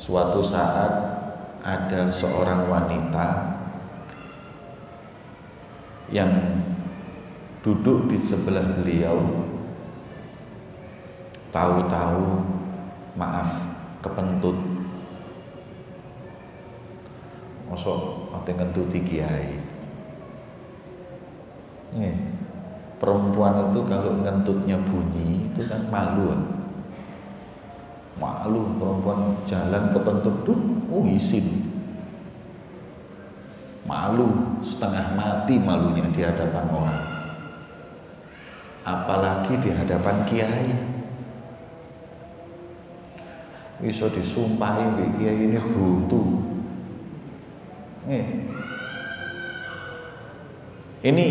Suatu saat ada seorang wanita yang duduk di sebelah beliau, tahu-tahu maaf kepentut. Mosok ate ngentuti kiai. Nih, perempuan itu kalau ngentutnya bunyi itu kan malu. Malu perempuan jalan kepentut tuh, isin. Malu, setengah mati malunya di hadapan orang. Apalagi di hadapan kiai. Bisa disumpahi mbek kiai ini buntu. Ini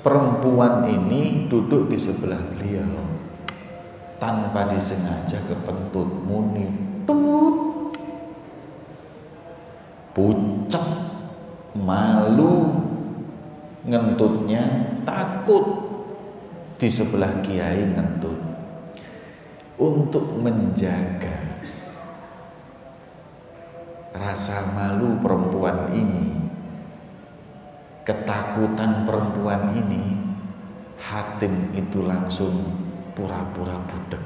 perempuan ini duduk di sebelah beliau, tanpa disengaja kepentut, muni tut, pucet, malu, ngentutnya, takut di sebelah kiai ngentut. Untuk menjaga rasa malu perempuan ini, ketakutan perempuan ini, Hatim itu langsung pura-pura budek.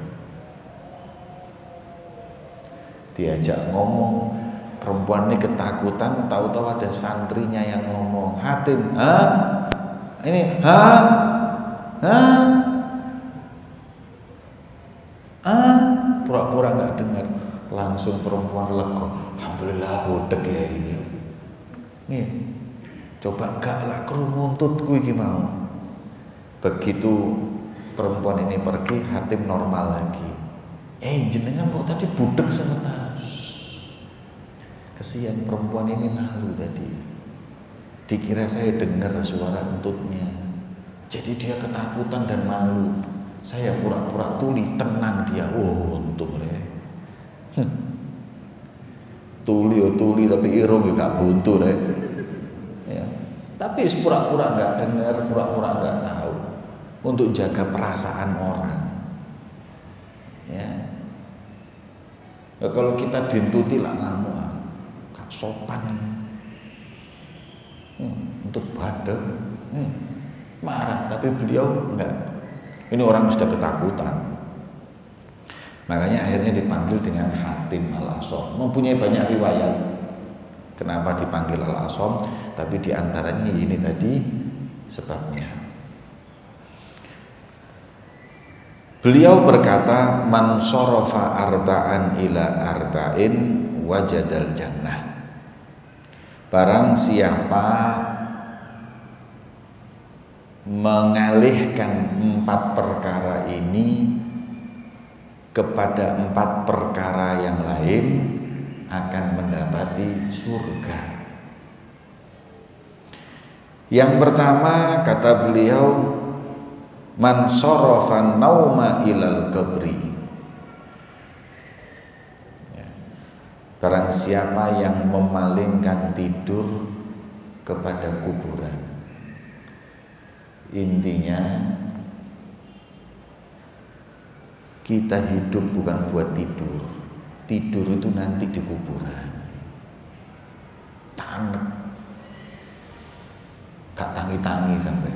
Diajak ngomong, perempuan ini ketakutan, tahu-tahu ada santrinya yang ngomong, Hatim, ini, pura-pura nggak dengar. Langsung perempuan lega, alhamdulillah budek ya ini. Nih, coba gak lah kerumuntutku iki mau. Begitu perempuan ini pergi, Hatim normal lagi. Jenengan kok tadi budek sementara. Kesian perempuan ini malu tadi. Dikira saya dengar suara entutnya. Jadi dia ketakutan dan malu. Saya pura-pura tuli, tenang dia. Untung deh. Tuli tapi irung juga buntu deh. Ya. Tapi pura-pura nggak dengar, pura-pura nggak tahu, untuk jaga perasaan orang. Ya. Nah, kalau kita dintuti lah ngamuk, gak sopan nih. Untuk badek, marah. Tapi beliau enggak. Ini orang sudah ketakutan. Makanya akhirnya dipanggil dengan Hatim Al-Asom. Mempunyai banyak riwayat kenapa dipanggil Al-Asom, tapi diantaranya ini tadi sebabnya. Beliau berkata, man sorofa arba'an ila arba'in wajadal jannah. Barang siapa mengalihkan 4 perkara ini kepada 4 perkara yang lain, akan mendapati surga. Yang pertama kata beliau, man sorofa nauma ilal qabri. Barang siapa yang memalingkan tidur kepada kuburan. Intinya kita hidup bukan buat tidur. Tidur itu nanti di kuburan. Tanek, gak tangi-tangi sampai.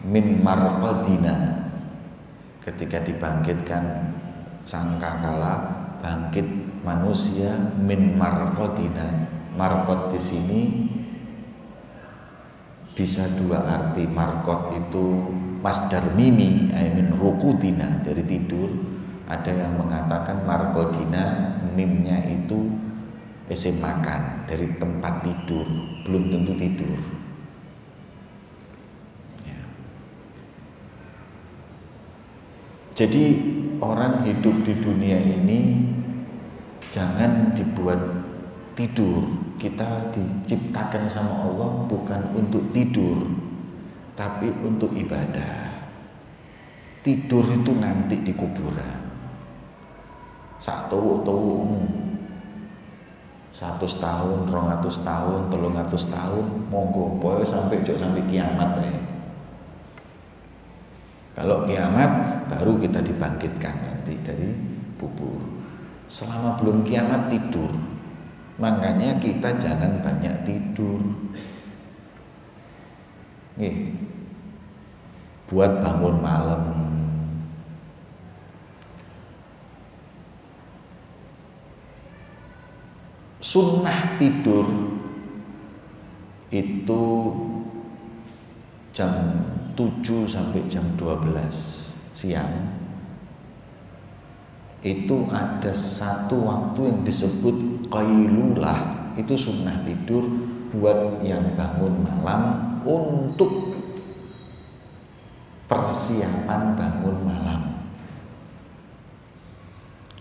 Min marqadina, ketika dibangkitkan sangkakala bangkit manusia, min marqadina. Marqad di sini bisa 2 arti. Marqad itu masdar mimi, min rukudina, dari tidur. Ada yang mengatakan marqadina, mimnya itu isim makan, dari tempat tidur, belum tentu tidur. Ya. Jadi orang hidup di dunia ini jangan dibuat tidur. Kita diciptakan sama Allah bukan untuk tidur, tapi untuk ibadah. Tidur itu nanti di kuburan. Sak tuwuk-tuwukmu 100 tahun, 200 tahun, 300 tahun, monggo pokoke sampai kiamat ya. Kalau kiamat baru kita dibangkitkan nanti dari kubur. Selama belum kiamat tidur. Makanya kita jangan banyak tidur. Nih, buat bangun malam. Sunnah tidur itu jam 7 sampai jam 12 siang. Itu ada satu waktu yang disebut qailulah. Itu sunnah tidur buat yang bangun malam untuk persiapan bangun malam.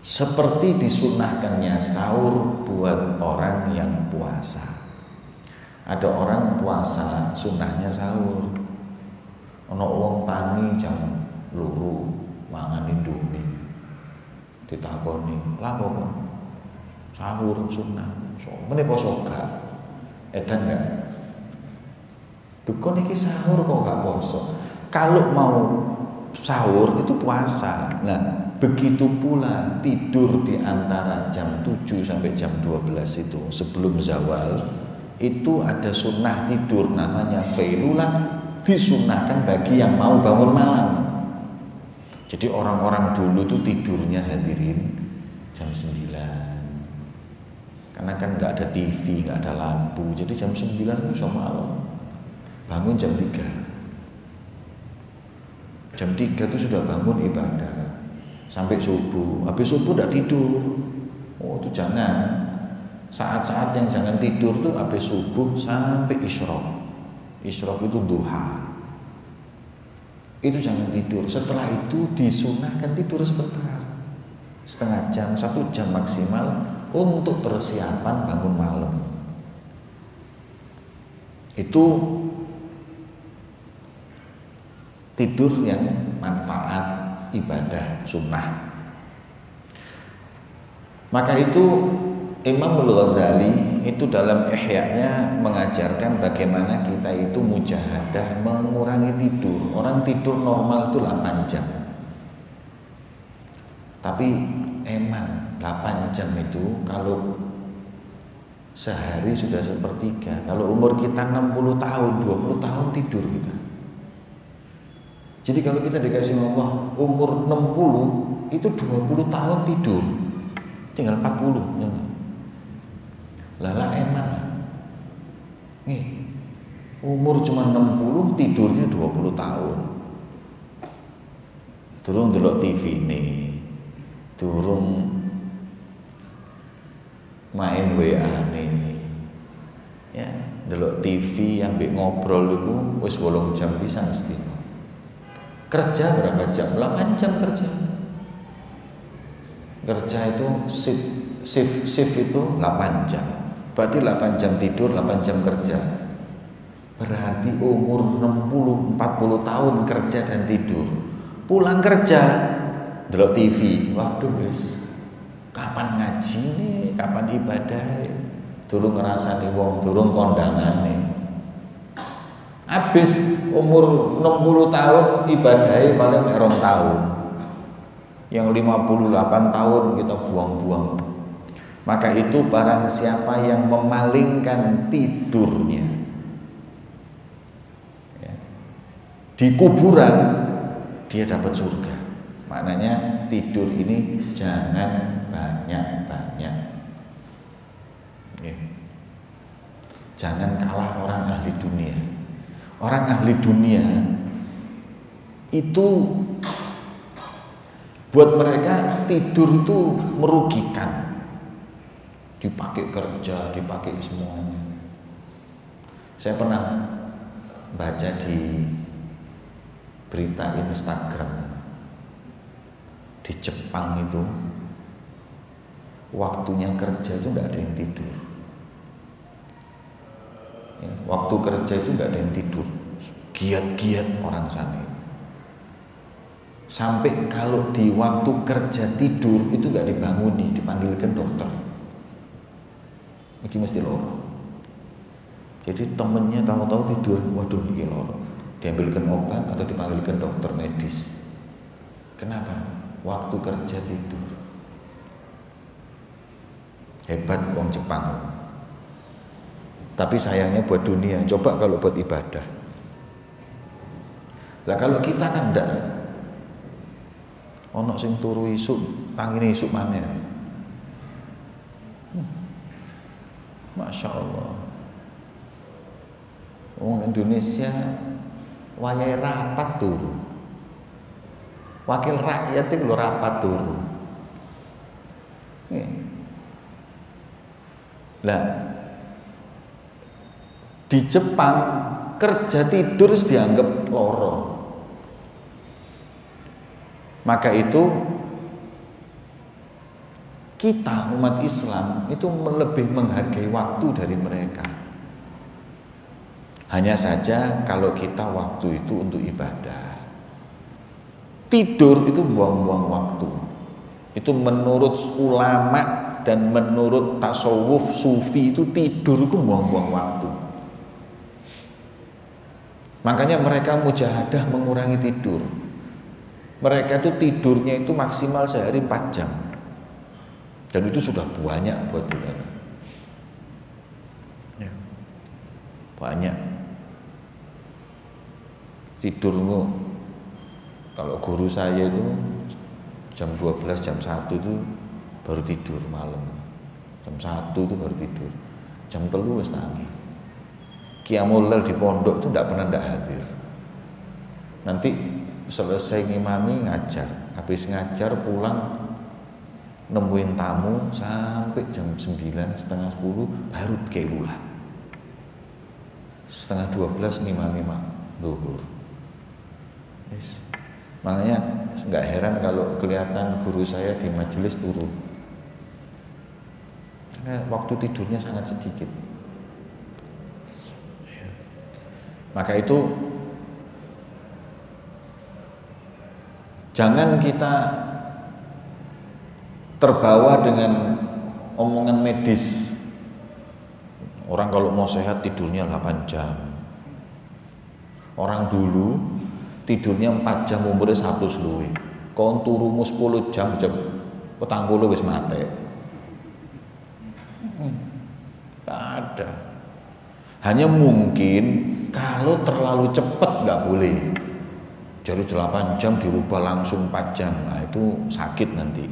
Seperti disunahkannya sahur buat orang yang puasa. Ada orang puasa sunnahnya sahur. Ono wong tangi jam loro mangan indomie. Ditakoni, "Lah kok sahur sunnah?" So, meneh poso gak? Edan gak? Dukun iki sahur kok gak poso. Kalau mau sahur itu puasa. Nah, begitu pula tidur di antara jam 7 sampai jam 12 itu sebelum zawal itu ada sunnah tidur namanya qailulah, disunnahkan bagi yang mau bangun malam. Jadi orang-orang dulu tuh tidurnya hadirin jam 9. Karena kan nggak ada TV, nggak ada lampu, jadi jam 9 itu bisa malam. Bangun jam 3. Jam 3 itu sudah bangun ibadah sampai subuh. Habis subuh tidak tidur. Oh, itu jangan. Saat-saat yang jangan tidur tuh habis subuh sampai isyraq. Isyraq itu duha. Itu jangan tidur. Setelah itu disunahkan tidur sebentar, setengah jam, 1 jam maksimal untuk persiapan bangun malam. Itu tidur yang manfaat ibadah sunnah. Maka itu Imam Al-Ghazali itu dalam Ihya-nya mengajarkan bagaimana kita itu mujahadah mengurangi tidur. Orang tidur normal itu 8 jam. Tapi emang 8 jam itu kalau sehari sudah sepertiga. Kalau umur kita 60 tahun, 20 tahun tidur kita. Jadi kalau kita dikasih Allah umur 60 itu 20 tahun tidur. Tinggal 40 ya. Lala eman lah. Nih, umur cuma 60 tidurnya 20 tahun. Durung delok TV nih. Durung main WA nih. Ya, delok TV ambek ngobrol iku wis 8 jam pisan mesti. Kerja berapa jam? 8 jam kerja. Kerja itu shift itu 8 jam. Berarti 8 jam tidur, 8 jam kerja. Berarti umur 60, 40 tahun kerja dan tidur. Pulang kerja, delok TV. Waduh wis. Kapan ngaji nih? Kapan ibadah? Durung ngrasani wong, durung kondangan nih. Habis umur 60 tahun ibadahnya paling 2 tahun. Yang 58 tahun kita buang-buang. Maka itu barang siapa yang memalingkan tidurnya ya, di kuburan, dia dapat surga. Maknanya tidur ini jangan banyak-banyak ya. Jangan kalah orang ahli dunia. Orang ahli dunia itu buat mereka tidur itu merugikan. Dipakai kerja, dipakai semuanya. Saya pernah baca di berita Instagram di Jepang itu waktunya kerja itu nggak ada yang tidur. Ya, waktu kerja itu nggak ada yang tidur, giat-giat orang sana. Sampai kalau di waktu kerja tidur itu nggak dibanguni, dipanggilkan dokter. Iki mesti loro. Jadi temennya tahu-tahu tidur, waduh iki loro. diambilkan obat atau dipanggilkan dokter medis. Kenapa? Waktu kerja tidur. Hebat wong Jepang. Tapi sayangnya buat dunia, coba kalau buat ibadah. Lah kalau kita kan ndak, ono sing turu isuk, tangine isuk maneh. Masya Allah. Wong Indonesia wayahe rapat turu. Wakil rakyat itu lho rapat turu. Lah di Jepang kerja tidur dianggap loro. Maka itu kita umat Islam itu lebih menghargai waktu dari mereka. Hanya saja kalau kita waktu itu untuk ibadah, tidur itu buang-buang waktu. Itu menurut ulama dan menurut tasawuf sufi itu tidur itu buang-buang waktu. Makanya mereka mujahadah mengurangi tidur. Mereka itu tidurnya itu maksimal sehari 4 jam. Dan itu sudah banyak buat mereka. Ya. Banyak. Tidurmu, kalau guru saya itu jam 12, jam 1 itu baru tidur malam. Jam 1 itu baru tidur. Jam 3 wis tangi. Qiyamul Lail di pondok itu tidak hadir. Nanti selesai ngimami ngajar, habis ngajar pulang nemuin tamu sampai jam 9, setengah 10 baru keilulah. Setengah 12 ngimami zuhur. Yes. Makanya nggak heran kalau kelihatan guru saya di majelis turun. Karena waktu tidurnya sangat sedikit. Maka itu jangan kita terbawa dengan omongan medis. Orang kalau mau sehat tidurnya 8 jam. Orang dulu tidurnya 4 jam umurnya 1 luwih. Kon turumu 10 jam 40 wis mate. Tak ada. Hanya mungkin kalau terlalu cepat nggak boleh. Jadi 8 jam dirubah langsung 4 jam. Nah, itu sakit nanti.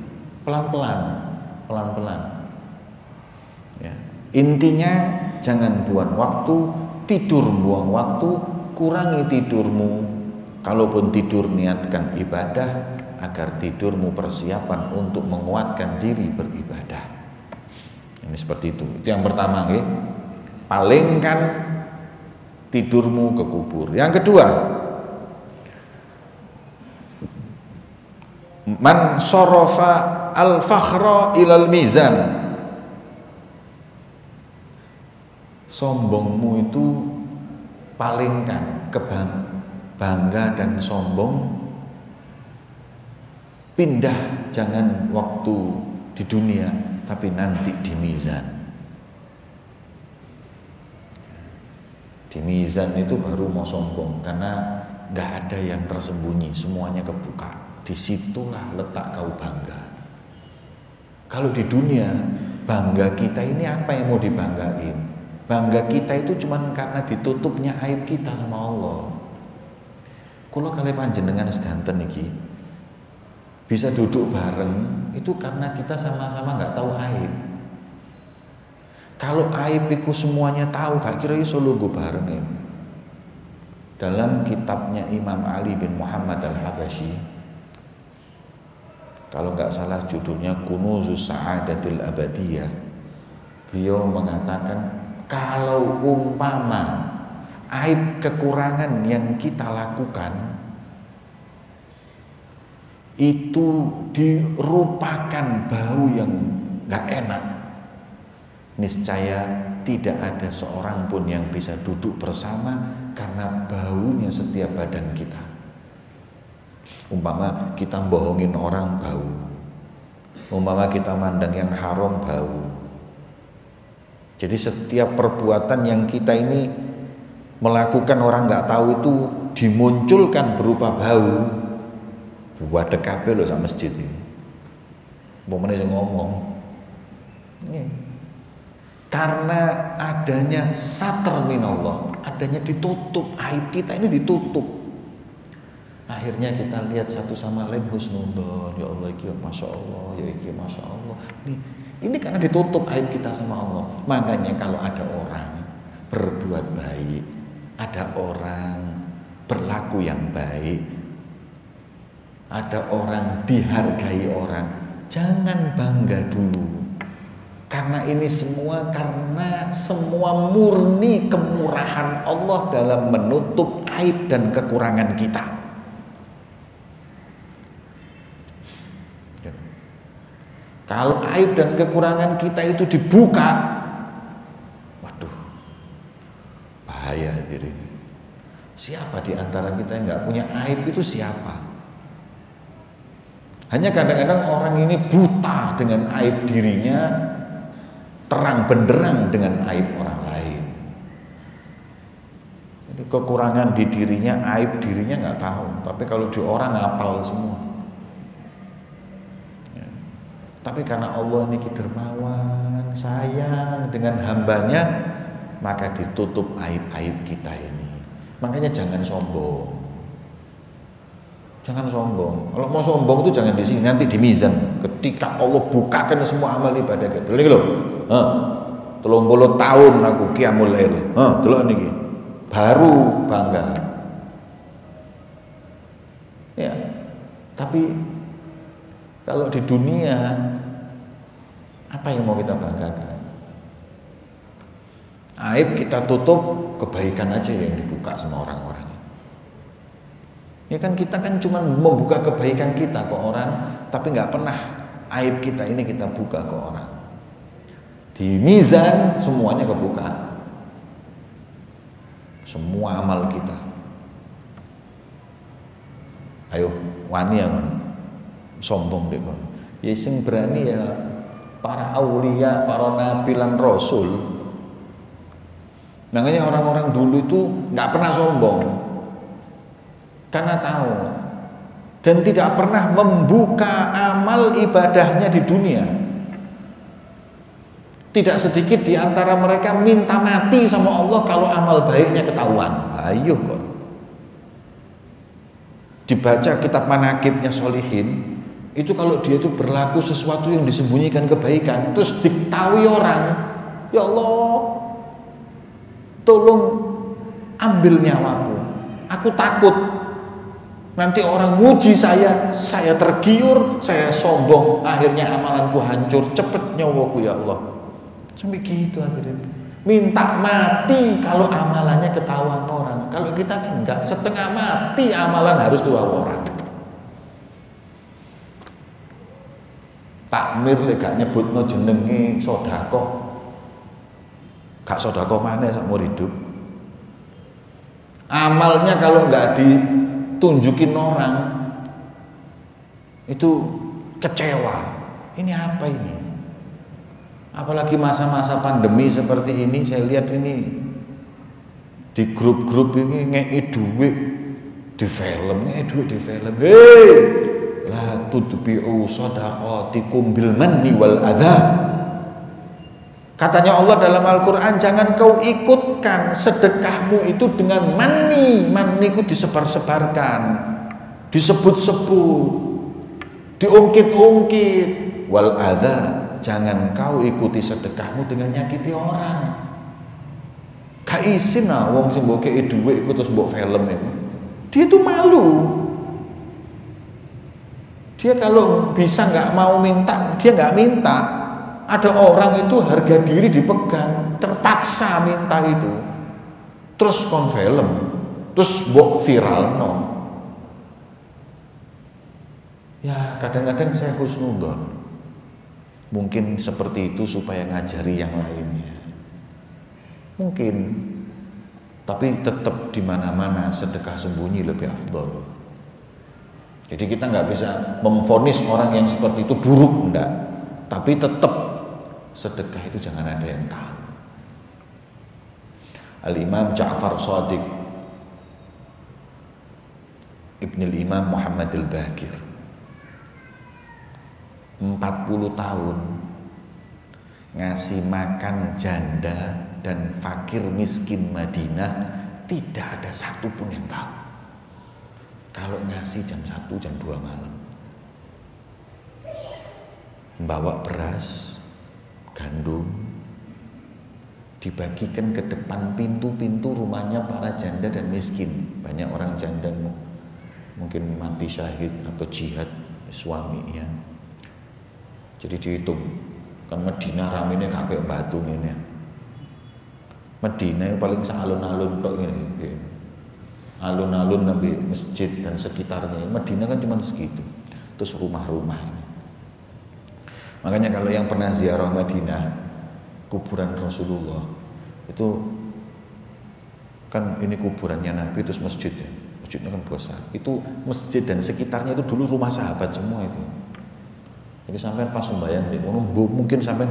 Pelan-pelan. Ya. Intinya jangan buang waktu, tidur buang waktu, kurangi tidurmu. Kalaupun tidur niatkan ibadah agar tidurmu persiapan untuk menguatkan diri beribadah. Ini seperti itu. Itu yang pertama, nggih. Palingkan tidurmu ke kubur. Yang kedua, man sorofa al-fakhra ilal mizan. Sombongmu itu palingkan, bangga dan sombong pindah, jangan waktu di dunia tapi nanti di mizan. Di mizan itu baru mau sombong, karena gak ada yang tersembunyi, semuanya kebuka. Disitulah letak kau bangga. Kalau di dunia, bangga kita ini apa yang mau dibanggain? Bangga kita itu cuma karena ditutupnya aib kita sama Allah. Kalau kalian panjenengan sedanten niki bisa duduk bareng, itu karena kita sama-sama gak tahu aib. Kalau aib itu semuanya tahu, gak kira iso lungguh bareng ini. Dalam kitabnya Imam Ali bin Muhammad al-Habasyi, kalau nggak salah judulnya Kunuzus Sa'adatil Abadiyah, beliau mengatakan kalau umpama aib kekurangan yang kita lakukan itu dirupakan bau yang nggak enak, niscaya tidak ada seorang pun yang bisa duduk bersama karena baunya setiap badan kita. Umpama kita bohongin orang, bau. Umpama kita mandang yang haram, bau. Jadi setiap perbuatan yang kita ini melakukan orang nggak tahu itu dimunculkan berupa bau, wadek kabeh lho sak masjid iki. Umpamane sing ngomong. Karena adanya satar minallah, adanya ditutup, aib kita ini ditutup. Akhirnya kita lihat satu sama lain husnudzon, ya Allah iki masya Allah, ya iki masya Allah. Ini karena ditutup aib kita sama Allah. Makanya kalau ada orang berbuat baik, ada orang berlaku yang baik, ada orang dihargai orang, jangan bangga dulu. Karena ini semua karena semua murni kemurahan Allah dalam menutup aib dan kekurangan kita. Kalau aib dan kekurangan kita itu dibuka, waduh, bahaya diri. Siapa di antara kita yang nggak punya aib itu siapa? Hanya kadang-kadang orang ini buta dengan aib dirinya, terang benderang dengan aib orang lain. Jadi kekurangan di dirinya, aib dirinya nggak tahu, tapi kalau di orang hafal semua. Ya. Tapi karena Allah ini dermawan, sayang dengan hambanya, maka ditutup aib-aib kita ini. Makanya jangan sombong. Jangan sombong. Kalau mau sombong itu jangan di sini, nanti di mizan. Ketika Allah bukakan semua amal ibadah kita. Lho, 30 tahun aku qiyamul lail. Delok niki. Baru bangga. Ya. Tapi kalau di dunia apa yang mau kita banggakan? Aib kita tutup, kebaikan aja yang dibuka sama orang-orang. Ya kan kita kan cuma membuka kebaikan kita ke orang, tapi nggak pernah aib kita ini kita buka ke orang. Di mizan semuanya kebuka, semua amal kita. Ayo wani ya kan, sombong deh kan. Ya sing berani ya para aulia, para nabi lan rasul. Makanya orang-orang dulu itu nggak pernah sombong. Karena tahu dan tidak pernah membuka amal ibadahnya di dunia. Tidak sedikit di antara mereka minta mati sama Allah kalau amal baiknya ketahuan. Ayo kok. Dibaca kitab manaqibnya Sholihin, itu kalau dia itu berlaku sesuatu yang disembunyikan kebaikan, terus diketahui orang, ya Allah, tolong ambil nyawaku. Aku takut nanti orang muji saya tergiur, saya sombong, akhirnya amalanku hancur, cepet nyawaku ya Allah. Sampai gitu hadirin. Minta mati kalau amalannya ketahuan orang. Kalau kita kan enggak, setengah mati amalan harus tahu orang. Takmir lek gak nyebutno jenenge sedekah. Gak sedekah maneh sak umur hidup. Amalnya kalau enggak ditunjukin orang itu kecewa. Ini apa ini? Apalagi masa-masa pandemi seperti ini, saya lihat ini di grup-grup ini ngei duit di film, Hei, la tudbi'u shadaqatikum bil manni wal adha. Katanya Allah dalam Al-Quran, jangan kau ikutkan sedekahmu itu dengan manni itu disebar-sebarkan, disebut-sebut, diungkit-ungkit, wal adha. Jangan kau ikuti sedekahmu dengan nyakiti orang. Gak isin lah wong sing mbok kei dhuwit iku terus mbok film itu. Dia tuh malu. Dia kalau bisa nggak mau minta, dia nggak minta. Ada orang itu harga diri dipegang, terpaksa minta itu. Terus kon film, terus mbok viral no. Ya kadang-kadang saya husnudzon. Mungkin seperti itu supaya ngajari yang lainnya. Mungkin, tapi tetap di mana-mana sedekah sembunyi lebih afdol. Jadi kita nggak bisa memvonis orang yang seperti itu buruk, enggak. Tapi tetap sedekah itu jangan ada yang tahu. Al-Imam Ja'far Shadiq Ibnul Imam Muhammad al-Baqir. 40 tahun ngasih makan janda dan fakir miskin Madinah, tidak ada satupun yang tahu. Kalau ngasih jam 1, jam 2 malam, bawa beras, gandum, dibagikan ke depan pintu-pintu rumahnya para janda dan miskin. Banyak orang janda mungkin mati syahid atau jihad suaminya. Jadi dihitung, kan Medina ramine kakek batu ini. Medina yang paling sealun-alun tok ini. Alun-alun nabi masjid dan sekitarnya. Medina kan cuma segitu. Terus rumah-rumah ini. Makanya kalau yang pernah ziarah Madinah, kuburan Rasulullah, itu kan ini kuburannya Nabi, terus masjid ya. Masjidnya kan besar. Itu masjid dan sekitarnya itu dulu rumah sahabat semua itu. Jadi sampai pas sembahyang mungkin sampai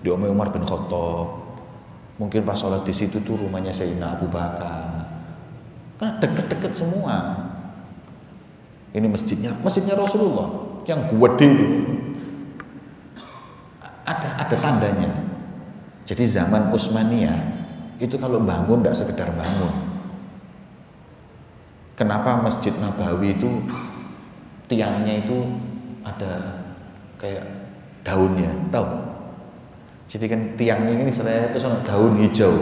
di Umar bin Khattab, mungkin pas sholat di situ tuh rumahnya Sayyidina Abu Bakar, kan deket-deket semua. Ini masjidnya Rasulullah yang gede itu, ada tandanya. Jadi zaman Utsmaniyah itu kalau bangun tidak sekedar bangun. Kenapa Masjid Nabawi itu tiangnya itu ada kayak daunnya, tahu? Jadi kan tiangnya ini selain itu sama daun hijau.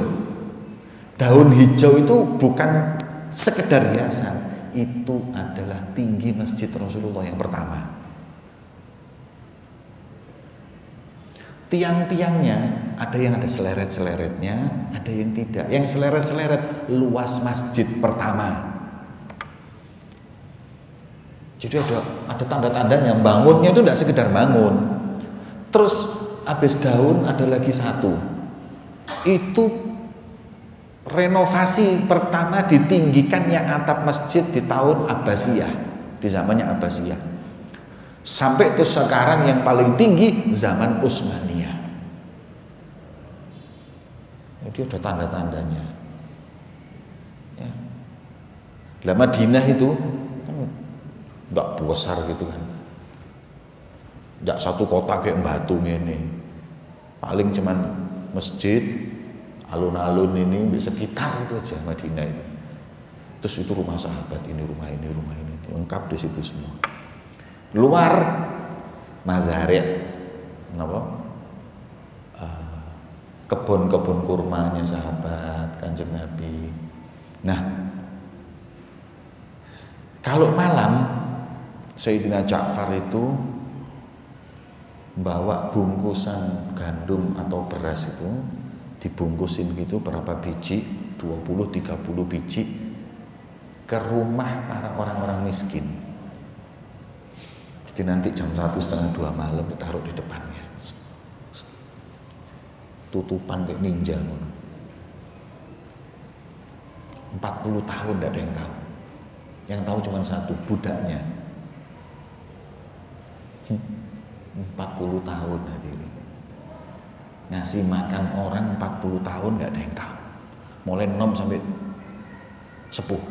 Daun hijau itu bukan sekedar hiasan, itu adalah tinggi masjid Rasulullah yang pertama. Tiang-tiangnya ada yang ada seleret-seleretnya, ada yang tidak. Yang seleret-seleret luas masjid pertama. Jadi ada tanda-tandanya, bangunnya itu tidak sekedar bangun. Terus habis daun ada lagi satu. Itu renovasi pertama ditinggikan yang atap masjid di tahun Abbasiyah, di zamannya Abbasiyah. Sampai itu sekarang yang paling tinggi zaman Utsmaniyah. Jadi ada tanda-tandanya. Ya. Lah Madinah itu kan enggak besar gitu kan. Enggak satu kota kayak Batu ini. Paling cuman masjid, alun-alun ini sekitar itu aja Madinah itu. Terus itu rumah sahabat, ini rumah ini, lengkap di situ semua. Luar mazari', kebun-kebun kurmanya sahabat Kanjeng Nabi. Nah, kalau malam Sayyidina Ja'far itu bawa bungkusan gandum atau beras itu, dibungkusin gitu berapa biji, 20-30 biji, ke rumah para orang-orang miskin. Jadi nanti jam 1:30-2 malam ditaruh di depannya, tutupan kayak ninja. 40 tahun tidak ada yang tahu. Yang tahu cuma satu, budaknya. 40 tahun hadirin. Ngasih makan orang 40 tahun nggak ada yang tahu. Mulai 6 sampai sepuh.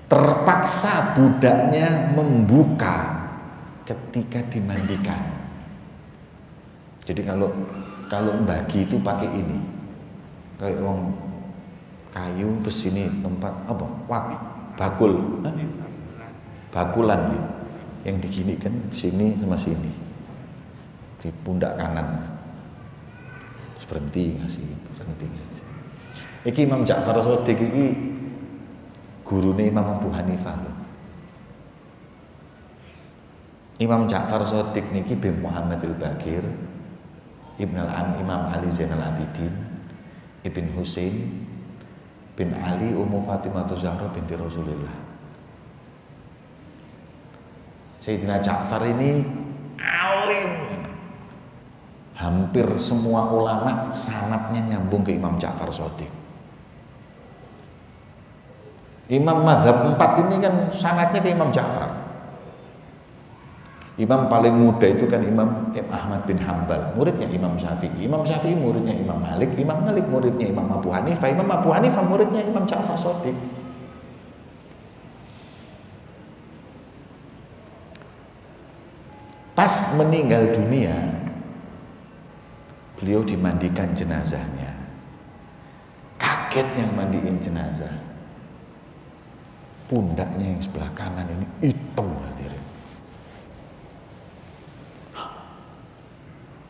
Terpaksa budaknya membuka ketika dimandikan. Jadi kalau bagi itu pakai ini, kayak wong kayu, terus ini tempat apa? Bakul, bakulan gitu, yang diginikan sini sama sini, di pundak kanan. Terus berhenti ngasih. Iki Imam Ja'far Shadiq iki gurune Imam Abu Hanifah loh. Imam Ja'far Shadiq niki bin Muhammad al-Baqir, Ibn al-Am Imam Ali Zainal Abidin, Ibn Husain bin Ali Ummu Fatimah Zahra binti Rasulullah. Sayyidina Ja'far ini alim. Hampir semua ulama sanadnya nyambung ke Imam Ja'far Shadiq. Imam mazhab 4 ini kan sanadnya ke Imam Ja'far. Imam paling muda itu kan Imam Ahmad bin Hambal, muridnya Imam Syafi'i. Imam Syafi'i muridnya Imam Malik. Imam Malik muridnya Imam Abu Hanifah. Imam Abu Hanifah muridnya Imam Ja'far Shadiq. Pas meninggal dunia, beliau dimandikan jenazahnya. Kaget yang mandiin jenazah. Pundaknya yang sebelah kanan ini hitam hadirin.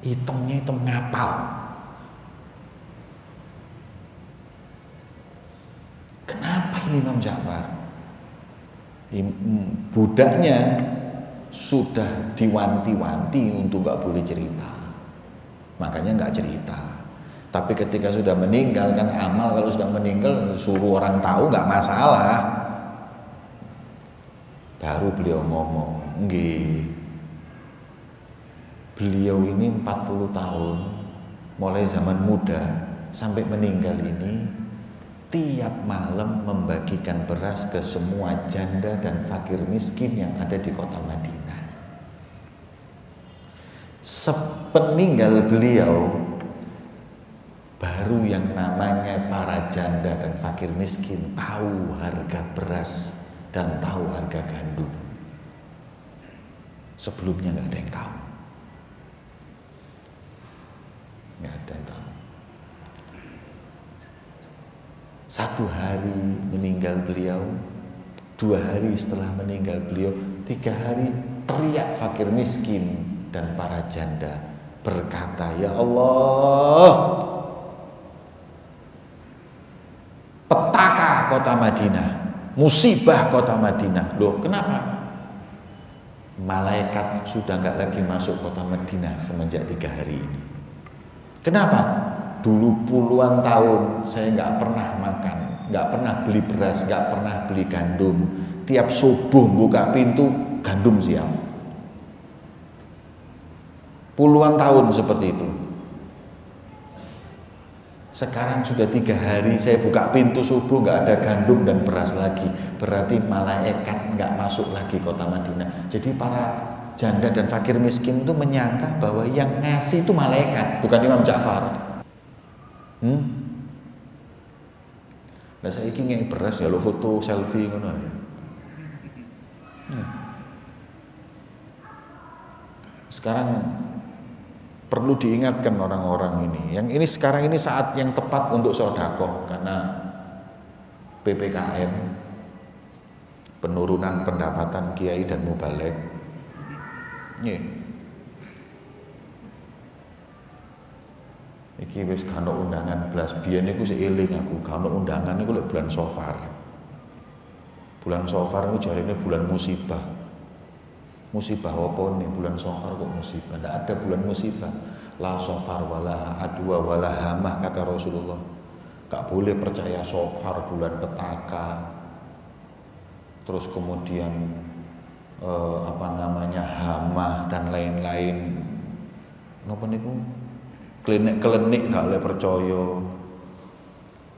Hitamnya hitam ngapal. Kenapa ini Imam Ja'far? Budaknya sudah diwanti-wanti untuk gak boleh cerita, makanya gak cerita. Tapi ketika sudah meninggal kan amal, kalau sudah meninggal suruh orang tahu gak masalah. Baru beliau ngomong, nggih, beliau ini 40 tahun mulai zaman muda sampai meninggal ini tiap malam membagikan beras ke semua janda dan fakir miskin yang ada di kota Madinah. Sepeninggal beliau, baru yang namanya para janda dan fakir miskin tahu harga beras dan tahu harga gandum. Sebelumnya nggak ada yang tahu. Nggak ada yang tahu. Satu hari meninggal beliau, 2 hari setelah meninggal beliau, 3 hari teriak fakir miskin dan para janda berkata, ya Allah, petaka kota Madinah, musibah kota Madinah. Loh kenapa? Malaikat sudah nggak lagi masuk kota Madinah semenjak 3 hari ini. Kenapa? Dulu puluhan tahun saya nggak pernah makan, nggak pernah beli beras, nggak pernah beli gandum. Tiap subuh buka pintu, gandum siap. Puluhan tahun seperti itu. Sekarang sudah 3 hari saya buka pintu subuh nggak ada gandum dan beras lagi. Berarti malaikat nggak masuk lagi kota Madinah. Jadi para janda dan fakir miskin itu menyangka bahwa yang ngasih itu malaikat, bukan Imam Ja'far. Lah saiki ngek beras ya lo foto selfie ngono ae. Sekarang perlu diingatkan orang-orang ini. Yang ini sekarang ini saat yang tepat untuk sedekah karena PPKM, penurunan pendapatan kiai dan mubalek. Iki wis gak ono undangan blas, biyen niku sik eling aku, gak ono undangan niku lek bulan Safar. Bulan Safar niku jarine bulan musibah. Musibah apa nih bulan Safar kok musibah? Ndak ada bulan musibah. La Safar wala adwa wala hamah kata Rasulullah. Gak boleh percaya Safar bulan petaka. Terus kemudian hamah dan lain-lain. Napa niku? Klenik-klenik gak oleh percaya.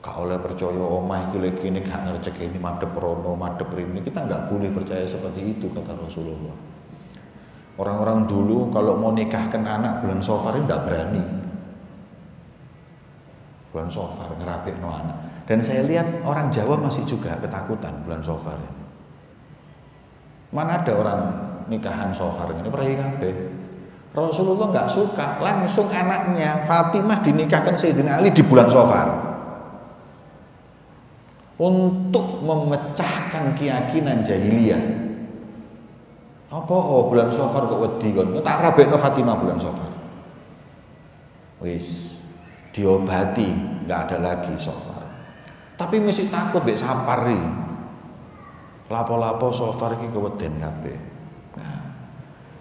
Gak oleh percaya omah iki lek kene gak ngercekeni madhep rono, madhep rene. Kita gak boleh percaya seperti itu kata Rasulullah. Orang-orang dulu kalau mau nikahkan anak bulan Safar itu gak berani. Bulan Safar ngerapikno anak. Dan saya lihat orang Jawa masih juga ketakutan bulan Safar ini. Mana ada orang nikahan Safar ini pergi kabeh. Rasulullah nggak suka, langsung anaknya Fatimah dinikahkan Sayyidina Ali di bulan Safar untuk memecahkan keyakinan jahiliyah. Apa? Oh bulan Safar kok wedi kon? Tak rabekno Fatimah bulan Safar. Wis diobati, nggak ada lagi Safar. Tapi mesti takut mbek Safar iki. Lapo-lapo Safar iki keweden kabeh.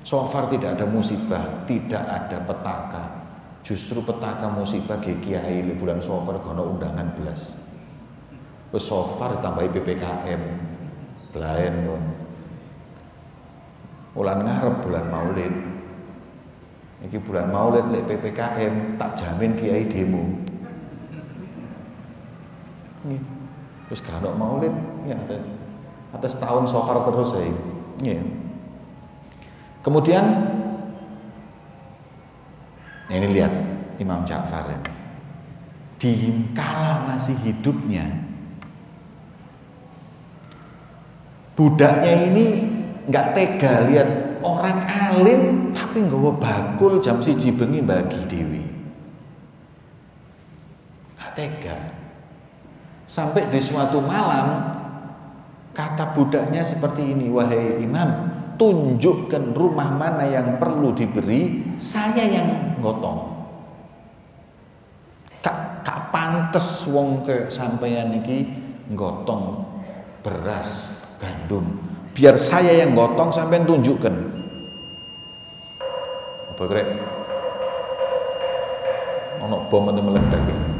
Safar tidak ada musibah, tidak ada petaka. Justru petaka musibah ge kiai bulan Safar gono undangan belas. Wis Safar ditambahi PPKM. Blaen kon. Bulan ngarep bulan Maulid. Iki bulan Maulid lek PPKM tak jamin kiai demo. Nggih. Wis gak ono Maulid ya atas tahun Safar terus ae. Nggih. Kemudian ini lihat Imam Ja'far ini. Di kala masih hidupnya, budaknya ini nggak tega lihat orang alim tapi nggawa bakul jam 1 bengi bagi dewi. Nggak tega. Sampai di suatu malam kata budaknya seperti ini, wahai imam, tunjukkan rumah mana yang perlu diberi, saya yang gotong. Kak pantes wong ke sampeyan iki gotong beras gandum, biar saya yang gotong, sampeyan tunjukkan. Apa krek? Ono bom itu meledak ini.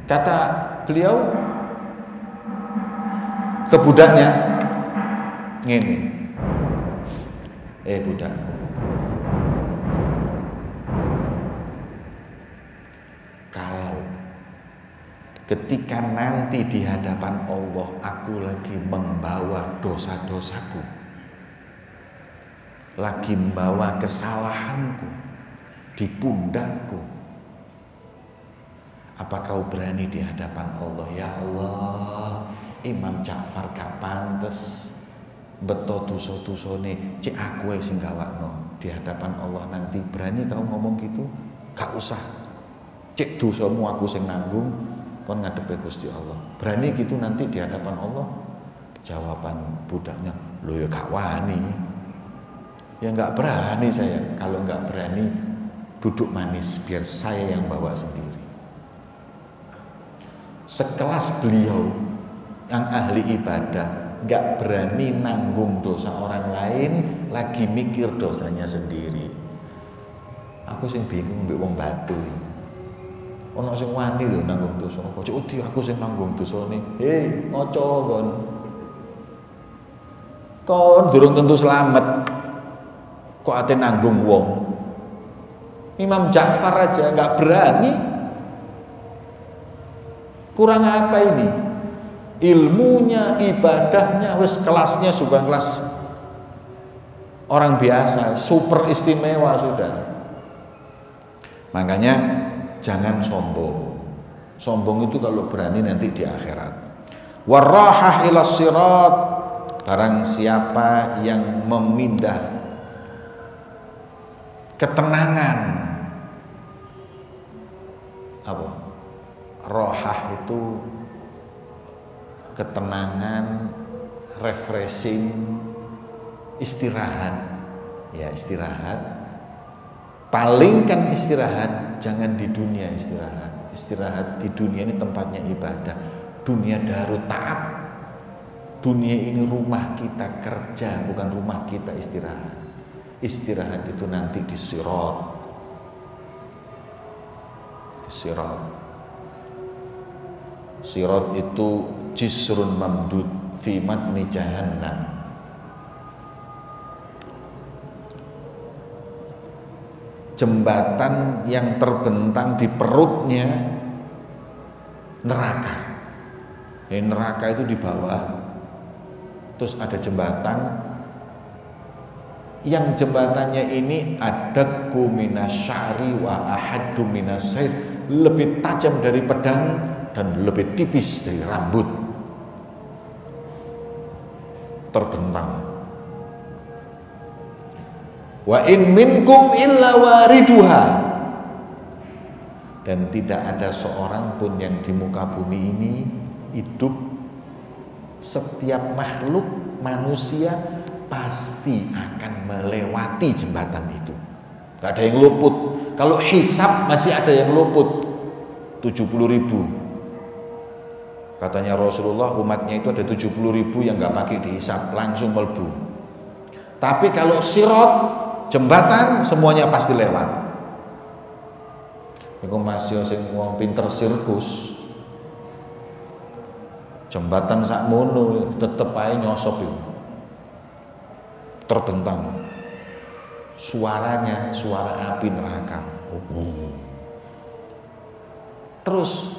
Kata beliau ke budaknya, ngene, budakku, kalau ketika nanti di hadapan Allah aku lagi membawa dosa-dosaku, lagi membawa kesalahanku di pundakku, apa kau berani di hadapan Allah? Ya Allah, Imam Ja'far gak pantes beto dosa-dosane, cek aku sing gawakno di hadapan Allah nanti. Berani kau ngomong gitu? Gak usah, cek dosamu aku sing nanggung, kon ngadepe Gusti Allah. Berani gitu nanti di hadapan Allah? Jawaban budaknya, lo ya gak wani. Ya gak berani saya. Kalau gak berani, duduk manis biar saya yang bawa sendiri. Sekelas beliau yang ahli ibadah gak berani nanggung dosa orang lain, lagi mikir dosanya sendiri. Aku sing bingung mbek wong batu. Ono sing wani lho nanggung dosa. Kok uti aku sing nanggung dosane. Hei, ngoco kon. Kon durung tentu selamat. Kok ate nanggung wong. Imam Ja'far aja gak berani. Kurang apa ini? Ilmunya, ibadahnya, wis kelasnya bukan kelas orang biasa, super istimewa sudah. Makanya jangan sombong. Sombong itu kalau berani nanti di akhirat. Warrahah ila sirat, barang siapa yang memindah ketenangan, apa? Rohah itu ketenangan, refreshing, istirahat. Ya, istirahat. Palingkan istirahat, jangan di dunia istirahat. Istirahat di dunia ini tempatnya ibadah. Dunia darut ta'ab. Dunia ini rumah kita kerja, bukan rumah kita istirahat. Istirahat itu nanti di sirat. Sirat. Sirat itu jisrun mamdud fi matni jahannam. Jembatan yang terbentang di perutnya neraka. Neraka itu di bawah. Terus ada jembatan, yang jembatannya ini adakku minasyari wa ahaddu minasayf, lebih tajam dari pedang dan lebih tipis dari rambut. Terbentang. Wa in minkum illa wariduha, dan tidak ada seorang pun yang di muka bumi ini hidup, setiap makhluk manusia pasti akan melewati jembatan itu. Gak ada yang luput. Kalau hisab masih ada yang luput, 70.000. Katanya Rasulullah, umatnya itu ada 70.000 yang gak pakai dihisab, langsung melbu. Tapi kalau sirat, jembatan, semuanya pasti lewat. Iku masih sing wong pinter sirkus, jembatan sakmono tetep ae nyosop itu. Terbentang. Suaranya suara api neraka. Terus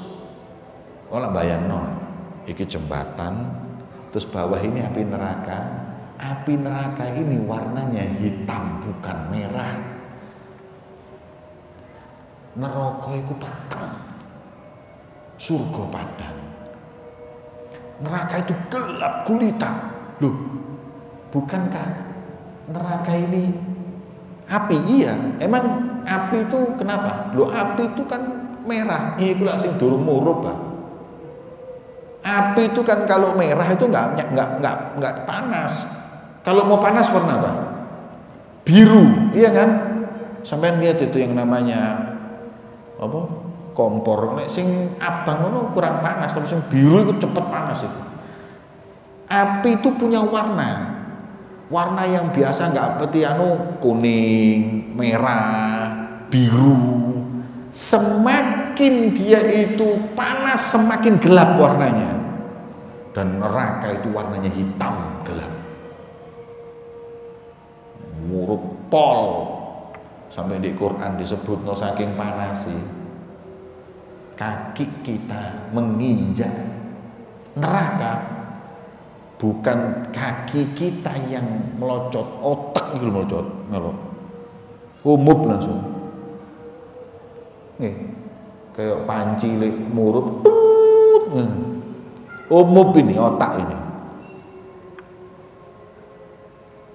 kalau bayangno, iki jembatan, Terus bawah ini api neraka. Api neraka ini warnanya hitam bukan merah. Neraka itu peteng, surga padang. Neraka itu gelap gulita. Loh, bukankah neraka ini api? Iya, emang api itu kenapa? Loh, api itu kan merah. Iku lak sing durung murup, Pak. Api itu kan kalau merah itu nggak panas. Kalau mau panas warna apa? Biru, iya kan? Sampai lihat itu yang namanya apa? Kompor. Nek sing abang ngono kurang panas, tapi sing biru itu cepet panas itu. Api itu punya warna. Warna yang biasa nggak seperti kuning, merah, biru. Semakin dia itu panas, semakin gelap warnanya. Dan neraka itu warnanya hitam gelap. Murup pol. Sampai di Quran disebut no saking panasi. Kaki kita menginjak neraka. Bukan kaki kita yang melocot, otak itu melocot, melot. Umup langsung. Nih, kayak panci murup, umup ini otak ini.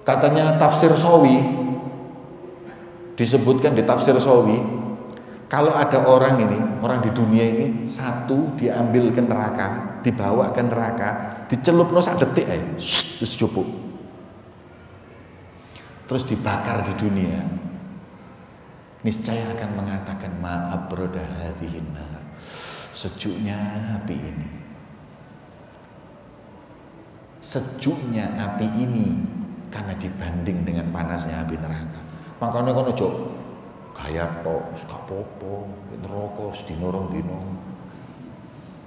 Katanya tafsir Sawi, disebutkan di tafsir Sawi, kalau ada orang ini, orang di dunia ini, satu diambil ke neraka, dibawa ke neraka, dicelup sak detik aja, terus cupuk, terus dibakar di dunia, niscaya akan mengatakan maaf broda hadihin nar, sejuknya api ini, sejuknya api ini karena dibanding dengan panasnya api neraka. Makanya kono ojo kaya tok, gak apa-apa, neraka sedina rong dina.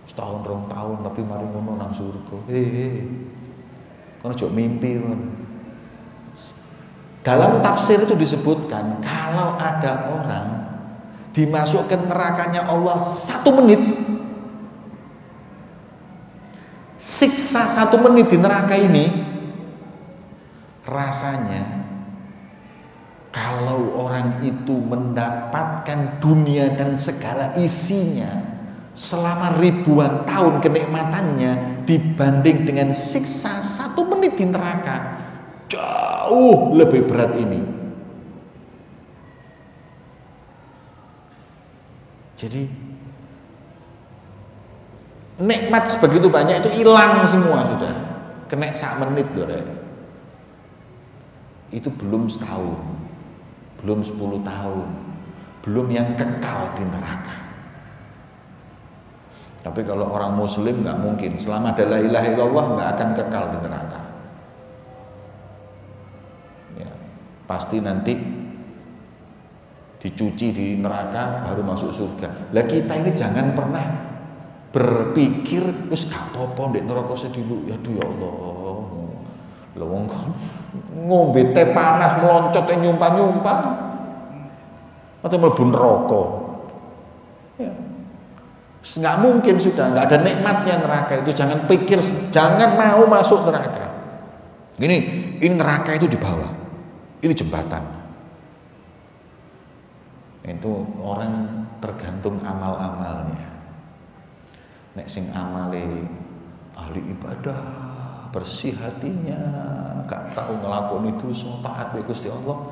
Setahun rong tahun tapi mari ngono nang surga. Kono ojo mimpi kon. Dalam tafsir itu disebutkan kalau ada orang dimasukkan nerakanya Allah 1 menit, siksa 1 menit di neraka ini rasanya kalau orang itu mendapatkan dunia dan segala isinya selama ribuan tahun kenikmatannya dibanding dengan siksa 1 menit di neraka, jauh lebih berat ini. Jadi nikmat sebegitu banyak itu hilang semua sudah. Kena 1 menit loh, itu belum setahun, belum 10 tahun, belum yang kekal di neraka. Tapi kalau orang muslim nggak mungkin, selama ada la ilaha illallah nggak akan kekal di neraka. Ya, pasti nanti dicuci di neraka baru masuk surga. Lah kita ini jangan pernah berpikir wis gak apa-apa ndek neraka sedilu. Ya Allah. Lha wong ngombe teh panas meloncot nyumpah-nyumpah atau mlebu neraka. Ya. Nggak mungkin sudah, nggak ada nikmatnya neraka itu. Jangan pikir, jangan mau masuk neraka. Ini neraka itu di bawah, ini jembatan. Itu orang tergantung amal-amalnya. Nek sing amale ahli ibadah, bersih hatinya, gak tahu ngelakoni dosa, taat be Gusti Allah,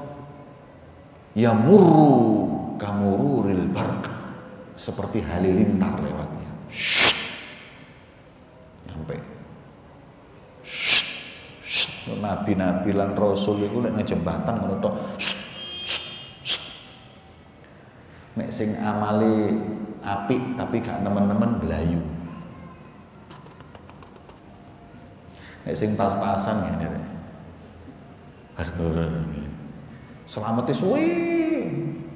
ya murru kamururil barq, seperti halilintar lewatnya. Nyampe. Nabi-nabi lan rasul iku lek nang jembatan ngono tok. Nek sing amale apik tapi gak nemen-nemen belayu. Nek sing pas-pasan ngene rek. Selamate suwe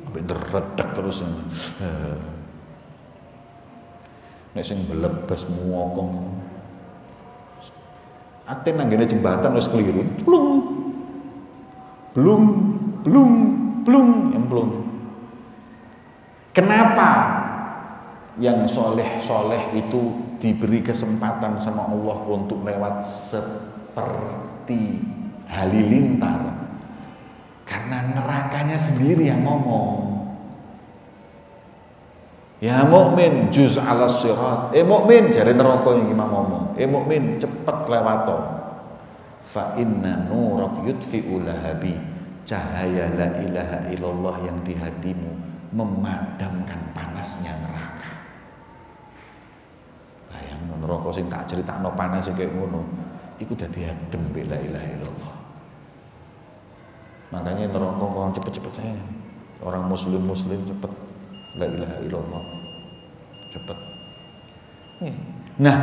sampai deredek terus. Nek sing belebes muokong ate nang ngene jembatan wis keliru. Blung. Emplung. Kenapa? yang soleh-soleh itu diberi kesempatan sama Allah untuk lewat seperti halilintar, karena nerakanya sendiri yang ngomong. Ya mukmin juz ala sirat. Mukmin jare neraka yang imam ngomong. Mukmin cepet lewato. Fa inna nurak yudfi'u lahabi. Cahaya la ilaha illallah yang di hatimu memadamkan panasnya neraka. Bayang neraka sing tak critakno panas kayak ngono. Iku dadi adem la ilaha illallah. Makanya neraka kok cepet-cepet aja. Orang muslim cepet la ilaha illallah cepet. Nah,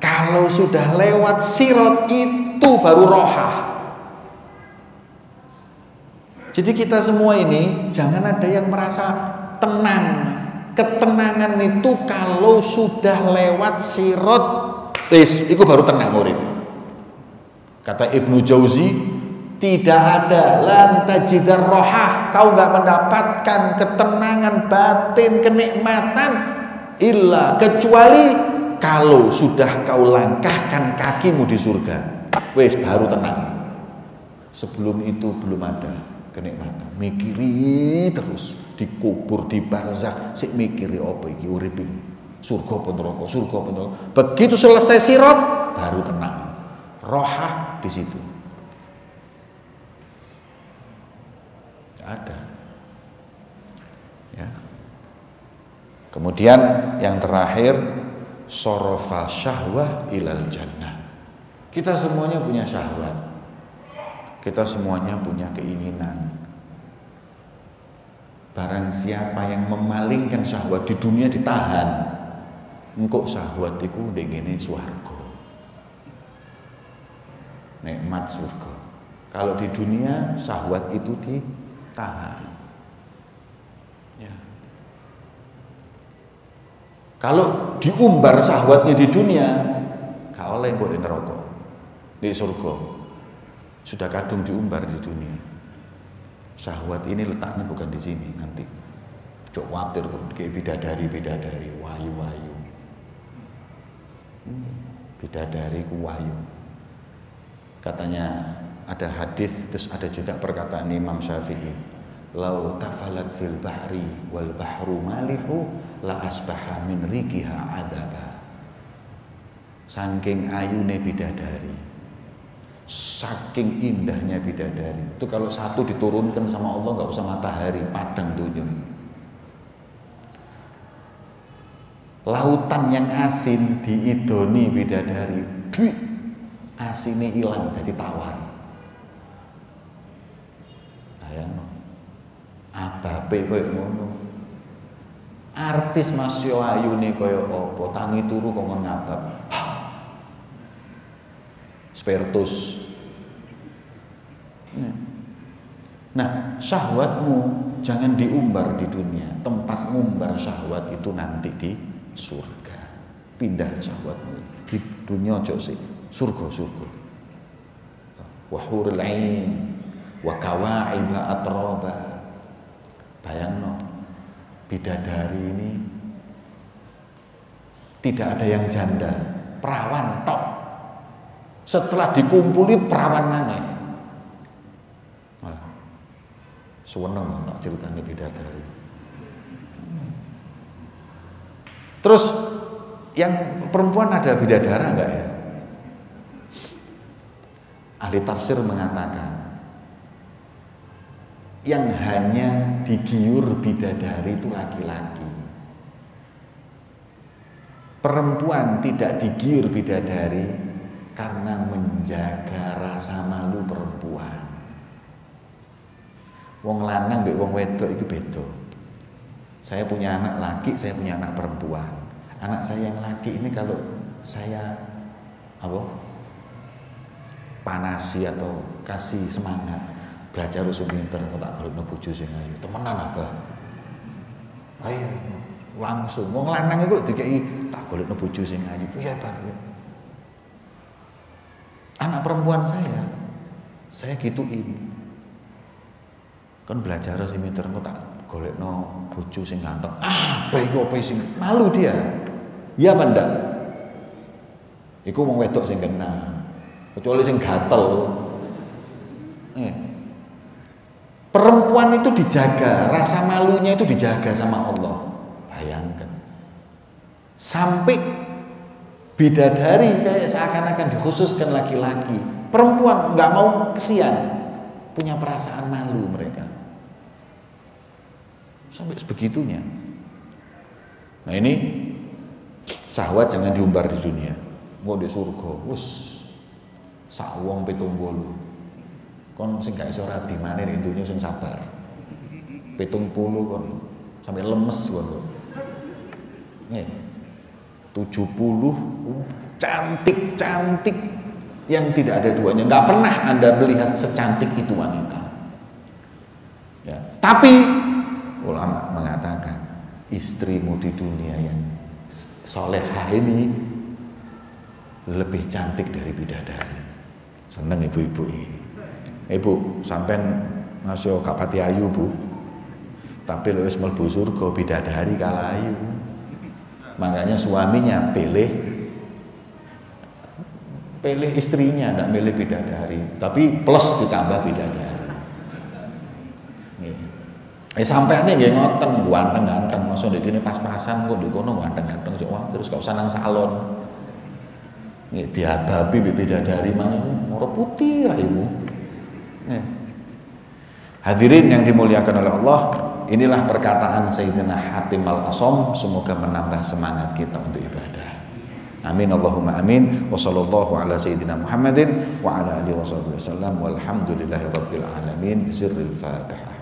kalau sudah lewat sirat itu baru rohah. Jadi kita semua ini jangan ada yang merasa tenang. Ketenangan itu kalau sudah lewat sirat, itu baru tenang urip. Kata Ibnu Jauzi, tidak ada lantajidar rohah, kau nggak mendapatkan ketenangan batin, kenikmatan illa kecuali kalau sudah kau langkahkan kakimu di surga, wes baru tenang. Sebelum itu belum ada kenikmatan, mikiri terus dikubur di barzakh, sik mikiri apa iki urip iki, surga apa neraka, surga apa neraka. Begitu selesai sirat baru tenang, rohah di situ. Ada ya. Kemudian yang terakhir sorofa syahwah ilal jannah. Kita semuanya punya syahwat, kita semuanya punya keinginan. Barang siapa yang memalingkan syahwat di dunia ditahan, engkau syahwat itu ndengene swarga, nikmat surga. Kalau di dunia syahwat itu ditahan. Ya. Kalau diumbar syahwatnya di dunia, gak oleh engko di neraka. Di surga sudah kadung diumbar di dunia. Syahwat ini letaknya bukan di sini nanti. Cok watir kok kayak bidadari wayu-wayu. Bidadari ku wayu. Katanya ada hadis, terus ada juga perkataan Imam Syafi'i, lau tafalat fil bahri wal bahru malihu la asbaha min riqiha adzaba. Saking ayune bidadari, saking indahnya bidadari, itu kalau satu diturunkan sama Allah nggak usah matahari, padang dunia. Lautan yang asin diidoni bidadari, asinnya hilang jadi tawar. Bayangno, abape koyo ngono. Artis Mas yo ayune koyo apa, tangi turu kok ngabab. Spertus. Nah, syahwatmu jangan diumbar di dunia. Tempat ngumbar syahwat itu nanti di surga. Pindah syahwatmu di dunia aja sih. Surga. Wa hurul ain wa kawaiba atroba. Bayangno, bidadari ini tidak ada yang janda, perawan tok. Setelah dikumpuli perawan maneh. Seneng tak ceritanya bidadari. Terus yang perempuan ada bidadara enggak ya? Ahli tafsir mengatakan yang hanya digiur bidadari itu laki-laki. Perempuan tidak digiur bidadari karena menjaga rasa malu perempuan. Wong lanang mbek wong wedok itu beda. Saya punya anak laki, saya punya anak perempuan. Anak saya yang laki ini kalau saya panasi atau kasih semangat, belajar harus pinter, kok tak golekno bojo sing ayu. Temenan Abah. Ayo langsung wong lanang iku dikeki tak golekno bojo sing ayu. Iya, Pak. Anak perempuan saya gituin. Kan belajar harus pinter, kok tak digolekno bojo sing ganteng. Baik apa sing malu dia. Iya apa ndak? Iku wong wedok sing kena. Kecuali sing gatel. Perempuan itu dijaga, rasa malunya itu dijaga sama Allah. Bayangkan. Sampai bidadari kayak seakan-akan dikhususkan laki-laki. Perempuan nggak mau kesian, punya perasaan malu mereka. Sampai sebegitunya. Nah ini syahwat jangan diumbar di dunia. Mau di surga, wus sak wong 70. Kon sing gak iso rabi maneh nek dunya sing sabar. 70 kon sampai lemes kon. Nih. 70 cantik-cantik yang tidak ada duanya. Enggak pernah Anda melihat secantik itu wanita. Ya, tapi ulama mengatakan istrimu di dunia yang solehah ini lebih cantik dari bidadari. Seneng ibu-ibu ini. Ibu, sampean ngasih gak pati ayu, Bu. Tapi lewis mlebu surga bidadari kalah ayu. Makanya suaminya pilih istrinya, ndak milih bidadari, tapi plus ditambah bidadari. Sampeane nggih ngoten, ganteng-ganteng, masa ndek kene pas-pasan kok ndek kono ganteng-ganteng terus gak usah nang salon. Nggih diababi bidadari maneh ora putih raimu. Hadirin yang dimuliakan oleh Allah, inilah perkataan Sayyidina Hatim Al-Asham, semoga menambah semangat kita untuk ibadah. Amin Allahumma amin. Wa sallallahu ala sayyidina Muhammadin wa ala alihi wasallam walhamdulillahi rabbil alamin. Sirril Fatihah.